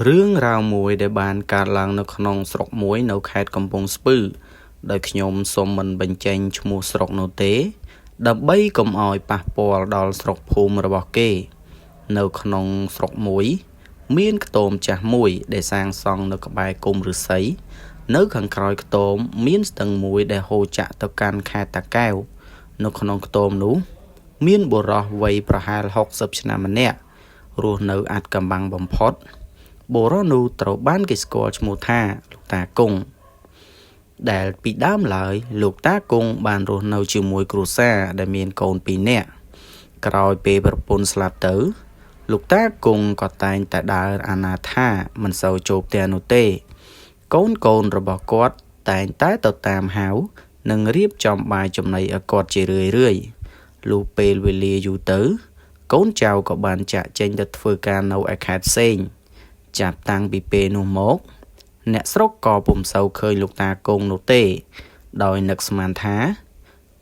រឿងរ៉ាវមួយដែលបានកើតឡើងនៅក្នុងស្រុកមួយនៅខេត្តកំពង់ស្ពឺដោយខ្ញុំសូមមិនបញ្ចេញឈ្មោះស្រុកនោះទេដើម្បីកុំឲ្យប៉ះពាល់ដល់ស្រុកភូមិរបស់គេនៅក្នុងស្រុកមួយមានខ្ទមចាស់មួយដែលសាងសង់នៅក្បែរគុម្ពឫស្សីនៅខាងក្រោយខ្ទមមានស្ទឹងមួយដែលហូរចាក់ទៅកាន់ខេត្តតាកែវនៅក្នុងខ្ទមនោះមានបុរសវ័យប្រហែល60ឆ្នាំម្នាក់រស់នៅអាថ៌កំបាំងបំផុតបុរសនោះត្រូវបានគេស្គាល់ឈ្មោះថាលោកតាគង់ដែលពីដើមឡើយលោកតាគង់បានរស់នៅជាមួយគ្រួសារដែលមានកូន2នាក់ក្រោយពេលប្រពន្ធស្លាប់ទៅលោកតាគង់ក៏តែងតែដើរអនាថាមិនសូវចូលផ្ទះនោះទេកូនរបស់គាត់តែងតែទៅតាមហៅនិងរៀបចំបាយចំណីឲ្យគាត់ជារឿយលុះពេលវេលាយូរទៅកូនចៅក៏បានចាក់ចេញទៅធ្វើការនៅឯខេត្តផ្សេងចាប់តាំងពីពេលនោះមកអ្នកស្រុកក៏ពុំសូវឃើញលោកតាគង់នោះទេដោយនឹកស្មានថា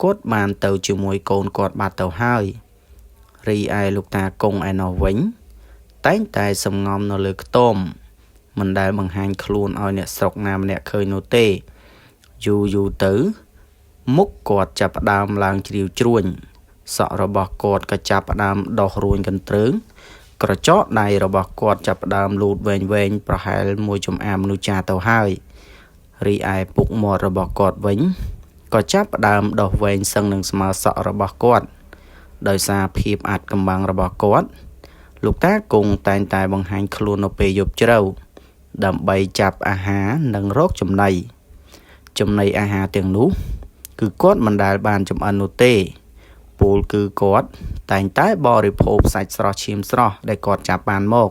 គាត់បានទៅជាមួយកូនគាត់បាត់ទៅហើយរីឯលោកតាគង់ឯណោះវិញតែងតែសំងំនៅលើខ្ទមមិនដែលបង្ហាញខ្លួនឲ្យអ្នកស្រុកណាម្នាក់ឃើញនោះទេយូរទៅមុខគាត់ចាប់ផ្ដើមឡើងជ្រីវជ្រួញសក់របស់គាត់ក៏ចាប់ផ្ដើមដុះរួញកន្ទ្រើងក្រចកដៃរបស់គាត់ចាប់ផ្ដើមលូតវែងប្រហែលមួយចំអាមមនុស្សចាស់ទៅហើយរីឯពុកមាត់របស់គាត់វិញក៏ចាប់ផ្ដើមដុះវែងសឹងនឹងស្មើសក់របស់គាត់ដោយសារភាពអាថ៌កំបាំងរបស់គាត់លោកតាគង់តែងតែបង្ហាញខ្លួននៅពេលយប់ជ្រៅដើម្បីចាប់អាហារនិងរកចំណីអាហារទាំងនោះគឺគាត់មិនដែលបានចម្អិននោះទេពោលគឺគាត់តែងតែបរិភោគសាច់ស្រស់ឈាមស្រស់ដែលគាត់ចាប់បានមក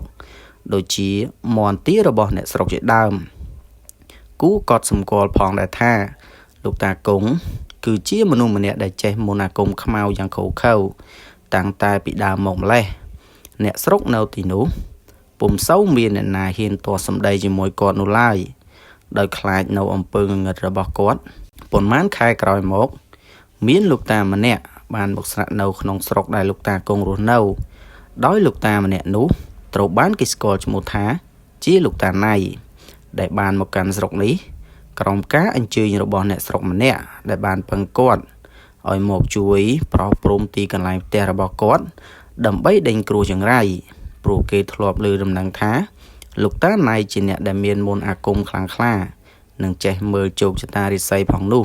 ដូចជាមាន់ទារបស់អ្នកស្រុកជាដើមគូគាត់សម្គាល់ផងដែរថាលោកតាគង់គឺជាមនុស្សម្នាក់ដែលចេះមន្តអាគមខ្មៅយ៉ាងឃោរឃៅតាំងតែពីដើមមកម្លេះអ្នកស្រុកនៅទីនោះពុំសូវមានអ្នកណាហ៊ានទាស់សម្ដីជាមួយគាត់នោះឡើយដោយខ្លាចនៅអំពើងងឹតរបស់គាត់ប៉ុន្មានខែក្រោយមកមានលោកតាម្នាក់បានមកស្នាក់នៅក្នុងស្រុកដែលលោកតាគង់រស់នៅដោយលោកតាម្នាក់នោះត្រូវបានគេស្គាល់ឈ្មោះថាជាលោកតាណៃដែលបានមកកាន់ស្រុកនេះក្រោមការអញ្ជើញរបស់អ្នកស្រុកម្នាក់ដែលបានពឹងគាត់ឲ្យមកជួយប្រោសព្រំទីកន្លែងផ្ទះរបស់គាត់ដើម្បីដេញគ្រោះចង្រៃព្រោះគេធ្លាប់ឮដំណឹងថាលោកតាណៃជាអ្នកដែលមានមន្តអាគមខ្លាំងក្លានិងចេះមើលជោគជតារាសីផងនោះ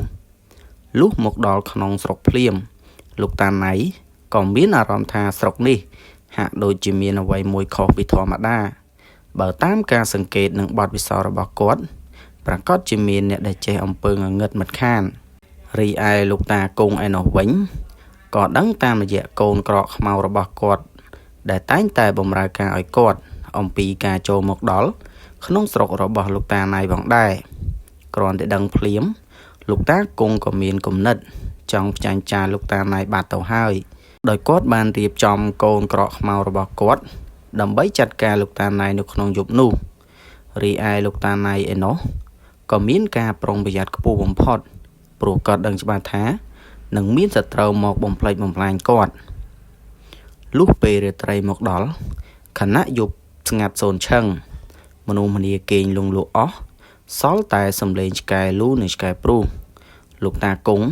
លុះមកដល់ក្នុងស្រុកភ្លាមលោកតាណៃក៏មានអារម្មណ៍ថាស្រុកនេះហាក់ដូចជាមានអ្វីមួយខុសពីធម្មតាបើតាមការសង្កេតនិងបទពិសោធន៍របស់គាត់ប្រកាសជាមានអ្នកដែលចេះអំពើងងឹតមិនខានរីឯលោកតាគង់ឯណោះវិញក៏ដឹងតាមរយៈកូនក្រកខ្មៅរបស់គាត់ដែលតែងតែបម្រើការឲ្យគាត់អំពីការចូលមកដល់ក្នុងស្រុករបស់លោកតាណៃផងដែរគ្រាន់តែដឹងភ្លាមលោកតាគង់ក៏មានគំនិតចង់ផ្ចាញ់ចាលលោកតាណៃបាត់ទៅហើយដោយគាត់បានរៀបចំកូនក្រកខ្មៅរបស់គាត់ដើម្បីចាត់ការលោកតាណៃនៅក្នុងយប់នោះរីឯលោកតាណៃឯណោះក៏មានការប្រុងប្រយ័ត្នខ្ពស់បំផុតព្រោះគាត់ដឹងច្បាស់ថានឹងមានសត្រូវមកបំផ្លិចបំផ្លាញគាត់លុះពេលរាត្រីមកដល់ខណៈយប់ស្ងាត់សូន្យឈឹងមនុស្សម្នាគេងលង់លក់អស់សល់តែសំឡេងឆ្កែលូនិងឆ្កែព្រុសលោកតាគង់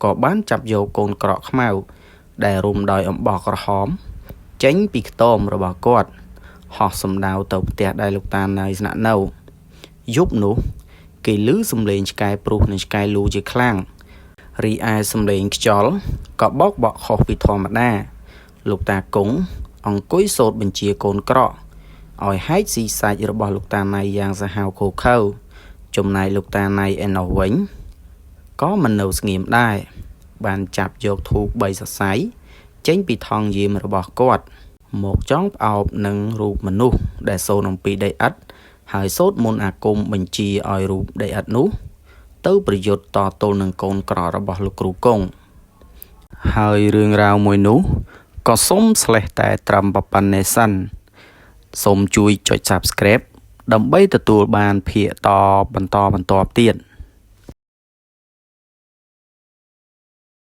ក៏បានចាប់យកកូនក្រកខ្មៅដែលរុំដោយអំបោះក្រហមចេញពីខ្ទមរបស់គាត់ហោះសំដៅទៅផ្ទះដែលលោកតាណៃស្នាក់នៅយប់នោះគេឮសំឡេងឆ្កែព្រុសនិងឆ្កែលូជាខ្លាំងរីឯសំឡេងខ្យល់ក៏បោកបក់ខុសពីធម្មតាលោកតាគង់អង្គុយសូត្របញ្ជាកូនក្រកឲ្យហែកស៊ីសាច់របស់លោកតាណៃយ៉ាងសាហាវឃោរឃៅចំណែកលោកតាណៃឯណោះវិញក៏មិននៅស្ងៀមដែរបានចាប់យកធូប3សរសៃចេញពីថង់យាមរបស់គាត់មកចងផ្អោបនឹងរូបមនុស្សដែលសូនអំពីដីឥដ្ឋហើយសូត្រមន្តអាគមបញ្ជាឲ្យរូបដីឥដ្ឋនោះទៅប្រយុទ្ធតទល់នឹងកូនក្ររបស់លោកគ្រូគង់ហើយរឿងរ៉ាវមួយនោះក៏សូមស្លេះតែត្រឹមប៉ុណ្ណេះសិនសូមជួយចុច Subscribe ដើម្បីទទួលបានភាគបន្តបន្ទាប់ទៀត